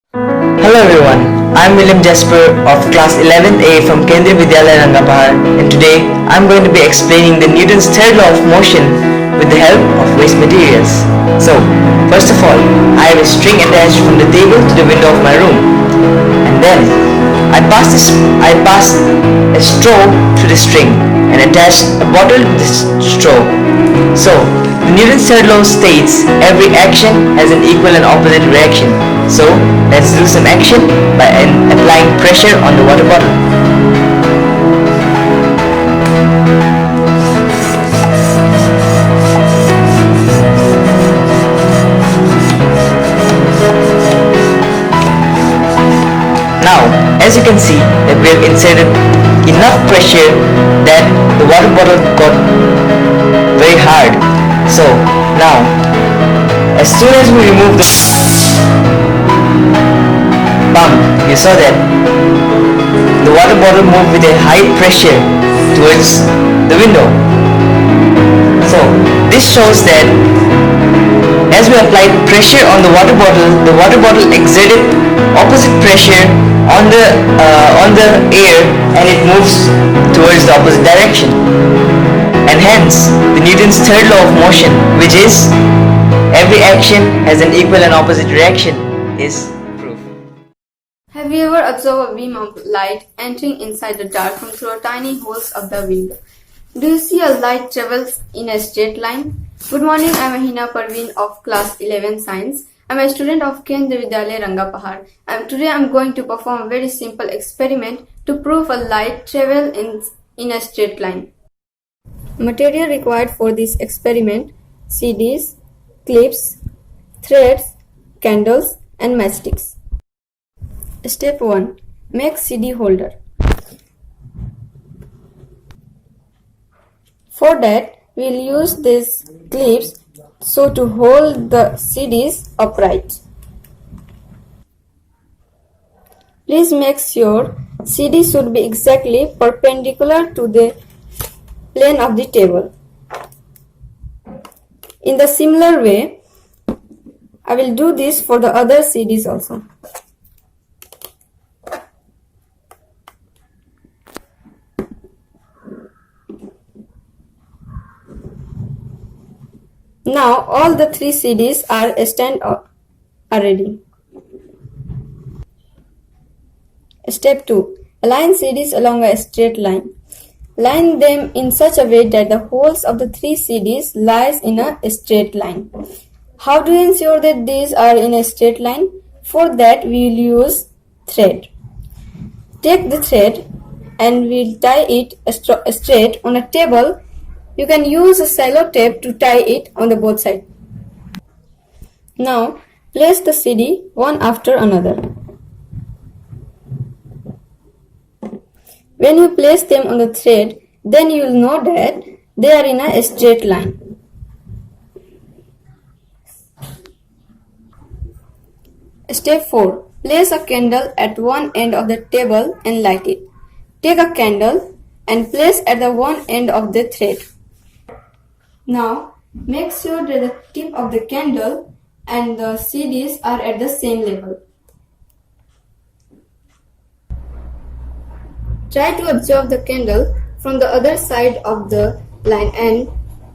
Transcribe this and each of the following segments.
Hello everyone, I'm William Jasper of class 11th A from Kendriya Vidyalaya Rangapahar, and today I'm going to be explaining the Newton's third law of motion with the help of waste materials. So, first of all, I have a string attached from the table to the window of my room, and then I pass a straw to the string and attach a bottle to this straw. So, the Newton's third law states every action has an equal and opposite reaction. So, let's do some action by applying pressure on the water bottle. Now, as you can see that we have inserted enough pressure that the water bottle got very hard. So, now, as soon as we remove the pump, you saw that the water bottle moved with a high pressure towards the window. So, this shows that as we applied pressure on the water bottle exerted opposite pressure on the air, and it moves towards the opposite direction. And hence, the Newton's third law of motion, which is every action has an equal and opposite reaction, is proof. Have you ever observed a beam of light entering inside the darkroom through tiny holes of the window? Do you see a light travels in a straight line? Good morning, I am Hina Parveen of class 11 science. I am a student of Kendriya Vidyalaya Rangapahar, and today I am going to perform a very simple experiment to prove a light travel in a straight line. Material required for this experiment: CDs, clips, threads, candles and matchsticks. Step 1. Make CD holder. For that, we will use these clips so to hold the CDs upright. Please make sure CD should be exactly perpendicular to the plane of the table. In the similar way, I will do this for the other CDs also. Now all the three CDs are ready. Step 2. Align CDs along a straight line. Line them in such a way that the holes of the three CDs lies in a straight line. How do we ensure that these are in a straight line? For that we will use thread. Take the thread and we'll tie it straight on a table. You can use a cello tape to tie it on the both sides. Now place the CD one after another. When you place them on the thread, then you will know that they are in a straight line. Step 4. Place a candle at one end of the table and light it. Take a candle and place at the one end of the thread. Now, make sure that the tip of the candle and the CDs are at the same level. Try to observe the candle from the other side of the line, and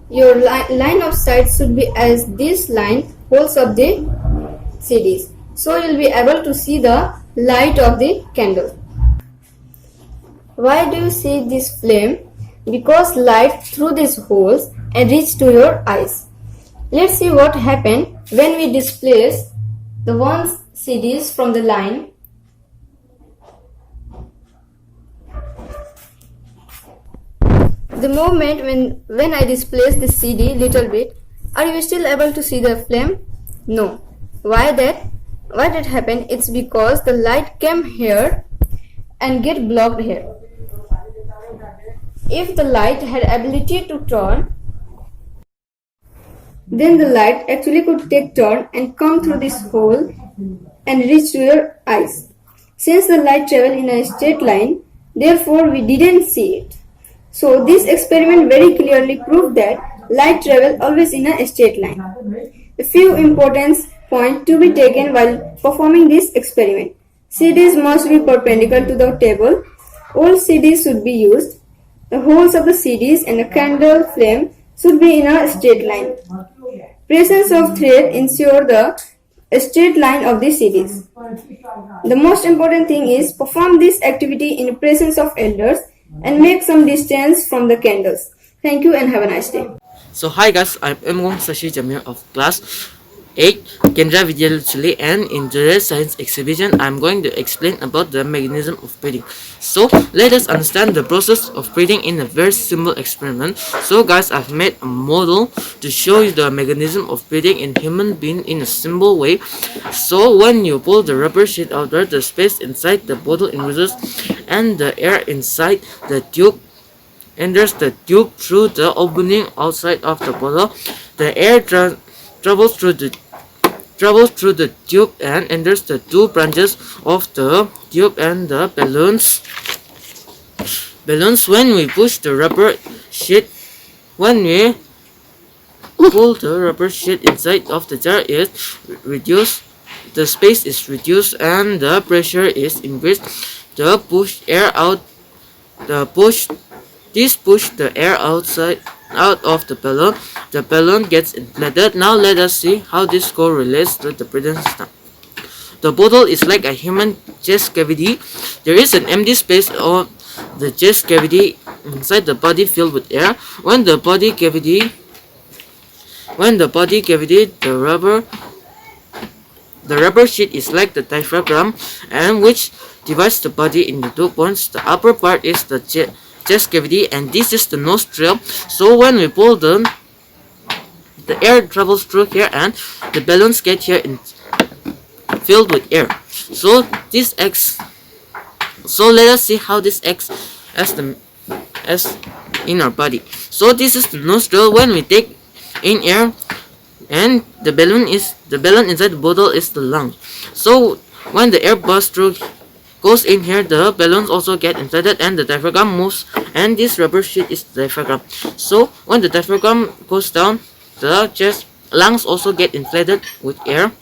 your line of sight should be as this line holds up the CDs. So you will be able to see the light of the candle. Why do you see this flame? Because light through these holes and reach to your eyes. Let's see what happened when we displace the one CDs from the line. The moment when I displace the CD little bit, are you still able to see the flame? No. Why that happened? It's because the light came here and get blocked here. If the light had ability to turn, then the light actually could take turn and come through this hole and reach to your eyes. Since the light traveled in a straight line, therefore we didn't see it. So this experiment very clearly proved that light travels always in a straight line. A few important point to be taken while performing this experiment. CDs must be perpendicular to the table. All CDs should be used. The holes of the CDs and the candle flame should be in a straight line. Presence of thread ensure the straight line of the CDs. The most important thing is perform this activity in presence of elders and make some distance from the candles. Thank you and have a nice day. So hi guys, I'm M1 Sashi Jamir of class 8 Kendra Vidyalaya Chile, and in today's science exhibition I'm going to explain about the mechanism of breathing. So let us understand the process of breathing in a very simple experiment. So guys, I've made a model to show you the mechanism of breathing in human being in a simple way. So when you pull the rubber sheet outward, the space inside the bottle increases and the air inside the tube enters the tube through the opening outside of the bottle. The air travels through the tube and enters the two branches of the tube and the balloons. When we push the rubber sheet, when we pull the rubber sheet inside of the jar is reduced, the space is reduced and the pressure is increased. The push air out, push the air out of the balloon. The balloon gets inflated. Now let us see how this correlates to the breathing system. The bottle is like a human chest cavity. There is an empty space on the chest cavity inside the body filled with air. When the body cavity, the rubber sheet is like the diaphragm, and which divides the body into 2 points. The upper part is the chest cavity, and this is the nostril. So when we pull the air travels through here, and the balloons get here filled with air. So this acts. So let us see how this acts as in our body. So this is the nostril. When we take in air, and the balloon inside the bottle is the lung. So when the air goes in here, the balloons also get inflated and the diaphragm moves, and this rubber sheet is the diaphragm. So when the diaphragm goes down, the lungs also get inflated with air,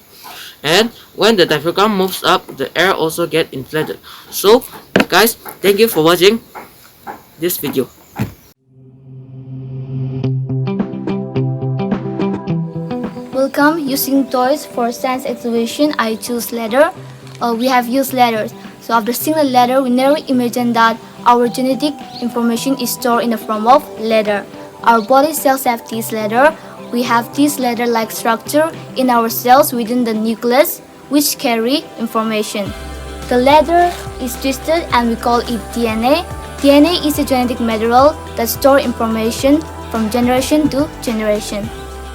and when the diaphragm moves up, the air also get inflated. So guys, thank you for watching this video. Welcome. Using toys for science exhibition, I choose leather. We have used letters. So after seeing the letter, we never imagine that our genetic information is stored in the form of letter. Our body cells have this letter. We have this letter-like structure in our cells within the nucleus, which carry information. The letter is twisted and we call it DNA. DNA is a genetic material that stores information from generation to generation.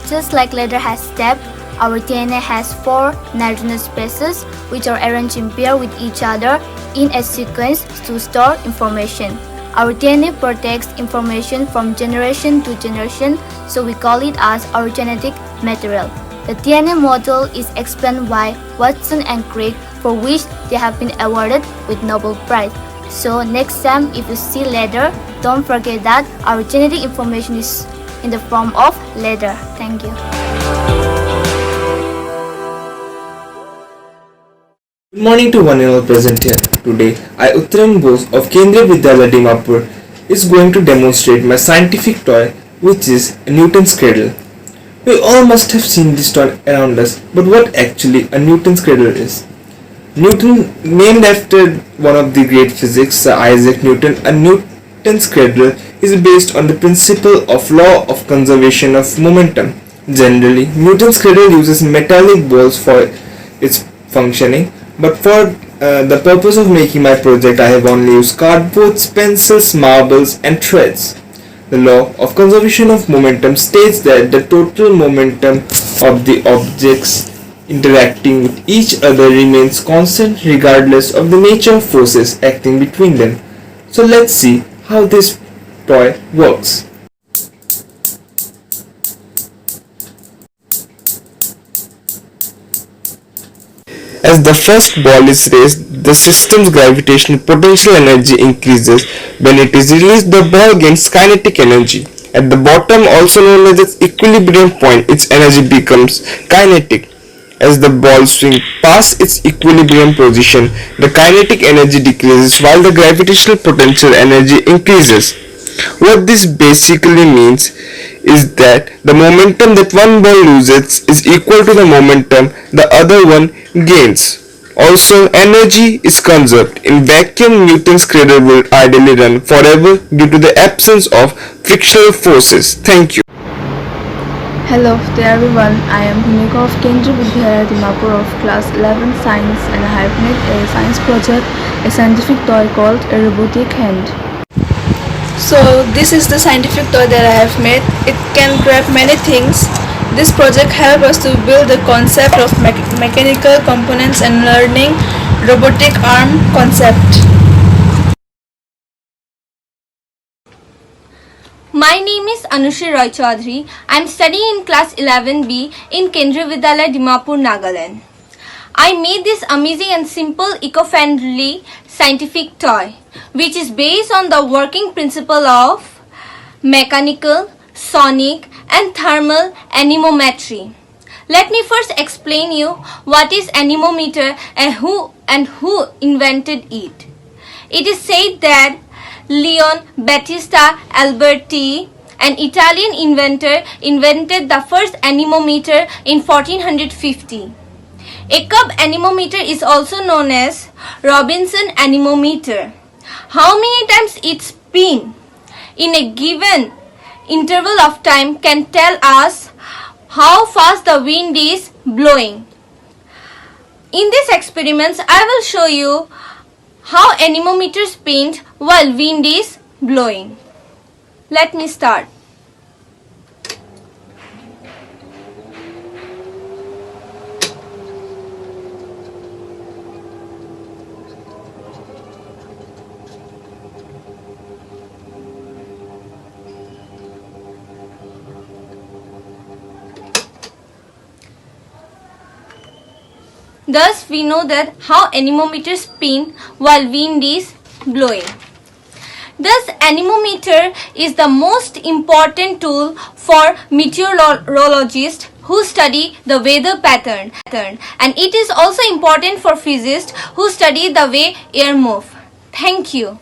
Just like letter has steps, our DNA has 4 nitrogenous bases which are arranged in pair with each other in a sequence to store information. Our DNA protects information from generation to generation, so we call it as our genetic material. The DNA model is explained by Watson and Crick, for which they have been awarded with Nobel Prize. So next time if you see letter, don't forget that our genetic information is in the form of letter. Thank you. Good morning to one and all present here. Today, I, Uttaran Bose of Kendriya Vidyalaya Dimapur, is going to demonstrate my scientific toy, which is a Newton's cradle. We all must have seen this toy around us, but what actually a Newton's cradle is? Newton, named after one of the great physics, Sir Isaac Newton, a Newton's cradle is based on the principle of law of conservation of momentum. Generally, Newton's cradle uses metallic balls for its functioning, but for the purpose of making my project, I have only used cardboard, pencils, marbles and threads. The law of conservation of momentum states that the total momentum of the objects interacting with each other remains constant regardless of the nature of forces acting between them. So let's see how this toy works. As the first ball is raised, the system's gravitational potential energy increases. When it is released, the ball gains kinetic energy. At the bottom, also known as its equilibrium point, its energy becomes kinetic. As the ball swings past its equilibrium position, the kinetic energy decreases while the gravitational potential energy increases. What this basically means is that the momentum that one ball loses is equal to the momentum the other one gains. Also, energy is conserved. In vacuum, Newton's cradle will ideally run forever due to the absence of frictional forces. Thank you. Hello to everyone, I am Bhumika of Kendriya Vidyalaya Dimapur of class 11 science, and I have made a science project, a scientific toy called a robotic hand. So this is the scientific toy that I have made. It can grab many things. This project helped us to build the concept of mechanical components and learning robotic arm concept. My name is Anushri Roy Chaudhary. I am studying in class 11B in Kendriya Vidyalaya Dimapur, Nagaland. I made this amazing and simple eco-friendly scientific toy which is based on the working principle of mechanical, sonic and thermal anemometry. Let me first explain you what is anemometer and who invented it. It is said that Leon Battista Alberti, an Italian inventor, invented the first anemometer in 1450. A Cobb anemometer is also known as Robinson anemometer. How many times it spins in a given interval of time can tell us how fast the wind is blowing. In these experiments, I will show you how anemometer spins while wind is blowing. Let me start. Thus, we know that how anemometer spin while wind is blowing. Thus, anemometer is the most important tool for meteorologists who study the weather pattern, and it is also important for physicists who study the way air moves. Thank you.